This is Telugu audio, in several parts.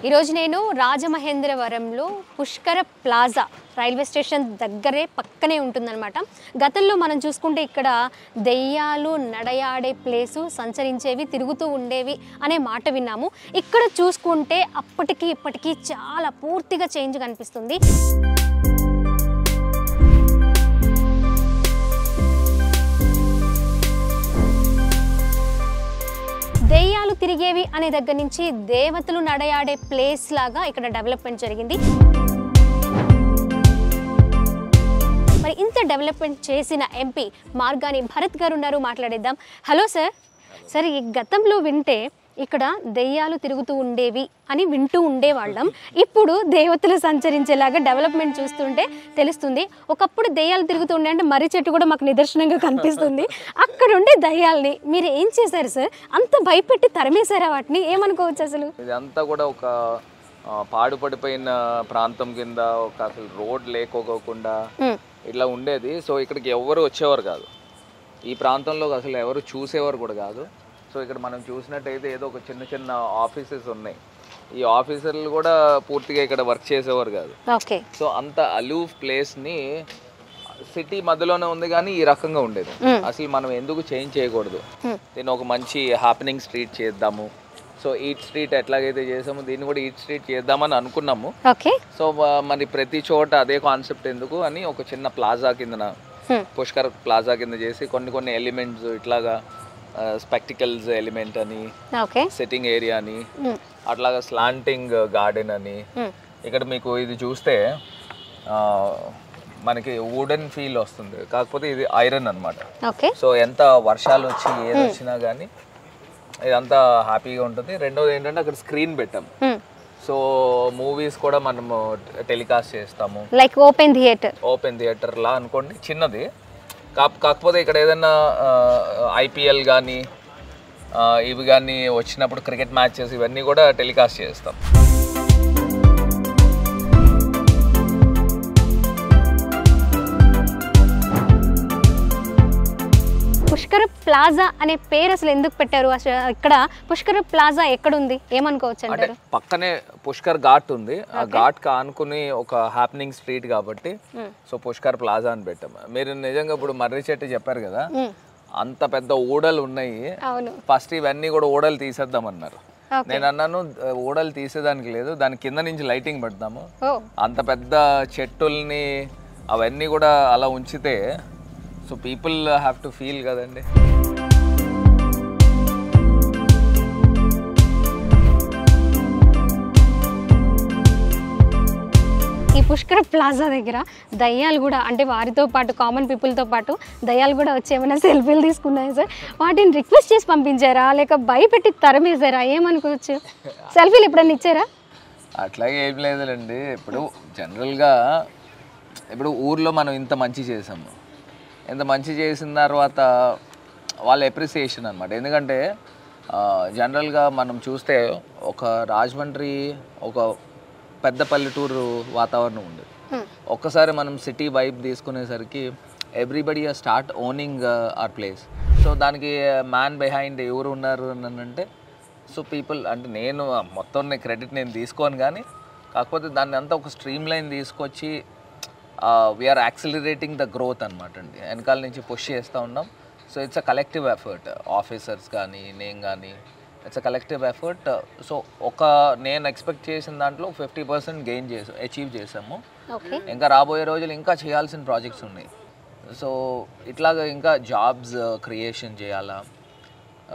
ఈరోజు నేను రాజమహేంద్రవరంలో పుష్కర ప్లాజా రైల్వే స్టేషన్ దగ్గరే పక్కనే ఉంటుందన్నమాట. గతంలో మనం చూసుకుంటే ఇక్కడ దెయ్యాలు నడయాడే ప్లేసు, సంచరించేవి, తిరుగుతూ ఉండేవి అనే మాట విన్నాము. ఇక్కడ చూసుకుంటే అప్పటికి ఇప్పటికీ చాలా పూర్తిగా చేంజ్ కనిపిస్తుంది. దెయ్యాలు తిరిగేవి అనే దగ్గర నుంచి దేవతలు నడయాడే ప్లేస్ లాగా ఇక్కడ డెవలప్మెంట్ జరిగింది. మరి ఇంత డెవలప్మెంట్ చేసిన ఎంపీ మార్గాని భరత్ గారు ఉన్నారు, మాట్లాడేద్దాం. Hello sir. సార్, ఈ గతంలో వింటే ఇక్కడ దెయ్యాలు తిరుగుతూ ఉండేవి అని వింటూ ఉండేవాళ్ళం. ఇప్పుడు దేవతలు సంచరించేలాగా డెవలప్మెంట్ చూస్తుంటే తెలుస్తుంది. ఒకప్పుడు దెయ్యాలు తిరుగుతూ ఉండే అంటే మర్రి చెట్టు కూడా మాకు నిదర్శనంగా కనిపిస్తుంది. అక్కడ ఉండే దెయ్యాలని మీరు ఏం చేశారు సార్? అంత భయపెట్టి తరిమేశారా వాటిని? ఏమనుకోవచ్చు అసలు? ఇదంతా కూడా ఒక పాడుపడిపోయిన ప్రాంతం కింద, ఒక అసలు రోడ్ లేకోకుండా ఇట్లా ఉండేది. సో ఇక్కడికి ఎవరు వచ్చేవారు కాదు, ఈ ప్రాంతంలో అసలు ఎవరు చూసేవారు కూడా కాదు. సో ఇక్కడ మనం చూసినట్టయితే ఏదో ఒక చిన్న చిన్న ఆఫీసెస్ ఉన్నాయి. ఈ ఆఫీసర్లు కూడా పూర్తిగా ఇక్కడ వర్క్ చేసేవారు కాదు. సో అంత అలూఫ్ ప్లేస్ని సిటీ మధ్యలోనే ఉంది కానీ ఈ రకంగా ఉండేది. అసలు మనం ఎందుకు చేంజ్ చేయకూడదు, దీన్ని ఒక మంచి హ్యాపెనింగ్ స్ట్రీట్ చేద్దాము. సో ఈట్ స్ట్రీట్ ఎట్లాగైతే చేసామో దీన్ని కూడా ఈట్ స్ట్రీట్ చేద్దామని అనుకున్నాము. సో మరి ప్రతి చోట అదే కాన్సెప్ట్ ఎందుకు అని ఒక చిన్న ప్లాజా కింద, పుష్కర్ ప్లాజా కింద చేసి కొన్ని ఎలిమెంట్స్ ఇట్లాగా స్పెక్టికల్స్ ఎలిమెంట్ అని, సిట్టింగ్ ఏరియా అని, అట్లాగా స్లాంటింగ్ గార్డెన్ అని. ఇక్కడ మీకు ఇది చూస్తే మనకి వుడెన్ ఫీల్ వస్తుంది, కాకపోతే ఇది ఐరన్ అనమాట. సో ఎంత వర్షాలు వచ్చి ఏది వచ్చినా కానీ ఇదంతా హ్యాపీగా ఉంటుంది. రెండోది ఏంటంటే అక్కడ స్క్రీన్ పెట్టాం. సో మూవీస్ కూడా మనము టెలికాస్ట్ చేస్తాము, లైక్ ఓపెన్ థియేటర్ లా అనుకోండి, చిన్నది. కాకపోతే ఇక్కడ ఏదైనా ఐపీఎల్ కానీ ఇవి కానీ వచ్చినప్పుడు క్రికెట్ మ్యాచెస్ ఇవన్నీ కూడా టెలికాస్ట్ చేస్తాం. పుష్కర ప్లాజా అనే పేరు అసలు ఎందుకు పెట్టారు? ఇక్కడ పుష్కర ప్లాజా ఎక్కడుంది, ఏమనుకోవచ్చు అంటారు? పక్కనే పుష్కర్ ఘాట్ ఉంది, ఆ ఘాట్ ఆనుకుని ఒక హ్యాపెనింగ్ స్ట్రీట్ కాబట్టి సో పుష్కర్ ప్లాజా అని పెట్టాం. మీరు నిజంగా ఇప్పుడు మర్రి చెట్టు చెప్పారు కదా, అంత పెద్ద ఊడలు ఉన్నాయి. ఫస్ట్ ఇవన్నీ కూడా ఊడలు తీసేద్దామన్నారు. నేను అన్నాను ఊడలు తీసేదానికి లేదు, దాని కింద నుంచి లైటింగ్ పెడతాము. అంత పెద్ద చెట్టుల్ని అవన్నీ కూడా అలా ఉంచితే so people have to feel కదండి. ఈ పుష్కర ప్లాజా దగ్గర దయ్యాలు కూడా, అంటే వారితో పాటు కామన్ పీపుల్తో పాటు దయ్యాలు కూడా వచ్చి ఏమైనా సెల్ఫీలు తీసుకున్నాయి సార్? వాటిని రిక్వెస్ట్ చేసి పంపించారా లేక భయపెట్టి తరమేశారా? ఏమనుకోవచ్చు? సెల్ఫీలు ఎప్పుడైనా ఇచ్చారా? అట్లాగే ఏం లేదులేండి. ఇప్పుడు జనరల్గా ఇప్పుడు ఊర్లో మనం ఇంత మంచి చేసాము, ఇంత మంచి చేసిన తర్వాత వాళ్ళ ఎప్రిసియేషన్ అనమాట. ఎందుకంటే జనరల్గా మనం చూస్తే ఒక రాజమండ్రి ఒక పెద్ద పల్లెటూరు వాతావరణం ఉండేది. ఒక్కసారి మనం సిటీ వైబ్ తీసుకునేసరికి everybody start owning our place. So దానికి మ్యాన్ బిహైండ్ ఎవరు ఉన్నారు అని అంటే సో పీపుల్, అంటే నేను మొత్తం క్రెడిట్ నేను తీసుకోను కానీ కాకపోతే దాన్ని అంతా ఒక స్ట్రీమ్ లైన్ తీసుకొచ్చి వీఆర్ యాక్సిలరేటింగ్ ద గ్రోత్ అనమాట అండి. వెనకాల నుంచి పుష్ చేస్తూ ఉన్నాం. So it's a collective effort, officers కానీ నేను కానీ, it's a collective effort. So నేను ఎక్స్పెక్ట్ చేసిన దాంట్లో 50% అచీవ్ చేసాము. ఇంకా రాబోయే రోజులు ఇంకా చేయాల్సిన ప్రాజెక్ట్స్ ఉన్నాయి. సో ఇట్లాగా ఇంకా జాబ్స్ క్రియేషన్ చేయాలా.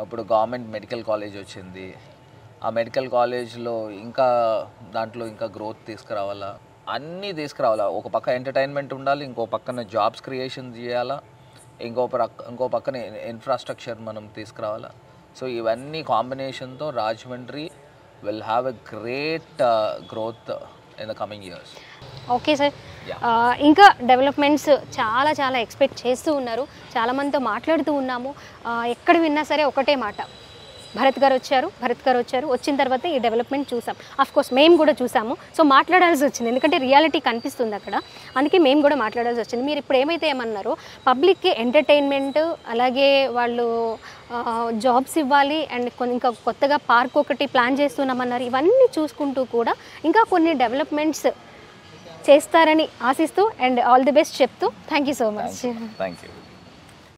ఇప్పుడు గవర్నమెంట్ మెడికల్ కాలేజ్ వచ్చింది, ఆ మెడికల్ కాలేజ్లో ఇంకా దాంట్లో ఇంకా గ్రోత్ తీసుకురావాలా, అన్నీ తీసుకురావాలా. ఒక పక్క ఎంటర్టైన్మెంట్ ఉండాలి, ఇంకో పక్కన జాబ్స్ క్రియేషన్ చేయాలా, ఇంకో పక్కన ఇన్ఫ్రాస్ట్రక్చర్ మనం తీసుకురావాలా. సో ఇవన్నీ కాంబినేషన్తో Rajahmundry will have a great growth in the coming years. Okay sir, ఇంకా డెవలప్మెంట్స్ చాలా చాలా ఎక్స్పెక్ట్ చేస్తూ ఉన్నారు, చాలామందితో మాట్లాడుతూ ఉన్నాము. ఎక్కడ విన్నా సరే ఒకటే మాట, భరత్ గారు వచ్చారు వచ్చిన తర్వాత ఈ డెవలప్మెంట్ చూసాం. కోర్స్ మేము కూడా చూసాము. సో మాట్లాడాల్సి వచ్చింది, ఎందుకంటే రియాలిటీ కనిపిస్తుంది అక్కడ, అందుకే మేము కూడా మాట్లాడాల్సి వచ్చింది. మీరు ఇప్పుడు ఏమైతే ఏమన్నారో పబ్లిక్కి ఎంటర్టైన్మెంట్, అలాగే వాళ్ళు జాబ్స్ ఇవ్వాలి, అండ్ ఇంకా కొత్తగా పార్క్ ఒకటి ప్లాన్ చేస్తున్నామన్నారు. ఇవన్నీ చూసుకుంటూ కూడా ఇంకా కొన్ని డెవలప్మెంట్స్ చేస్తారని ఆశిస్తూ అండ్ ఆల్ ది బెస్ట్ చెప్తూ thank you so much. Thank you.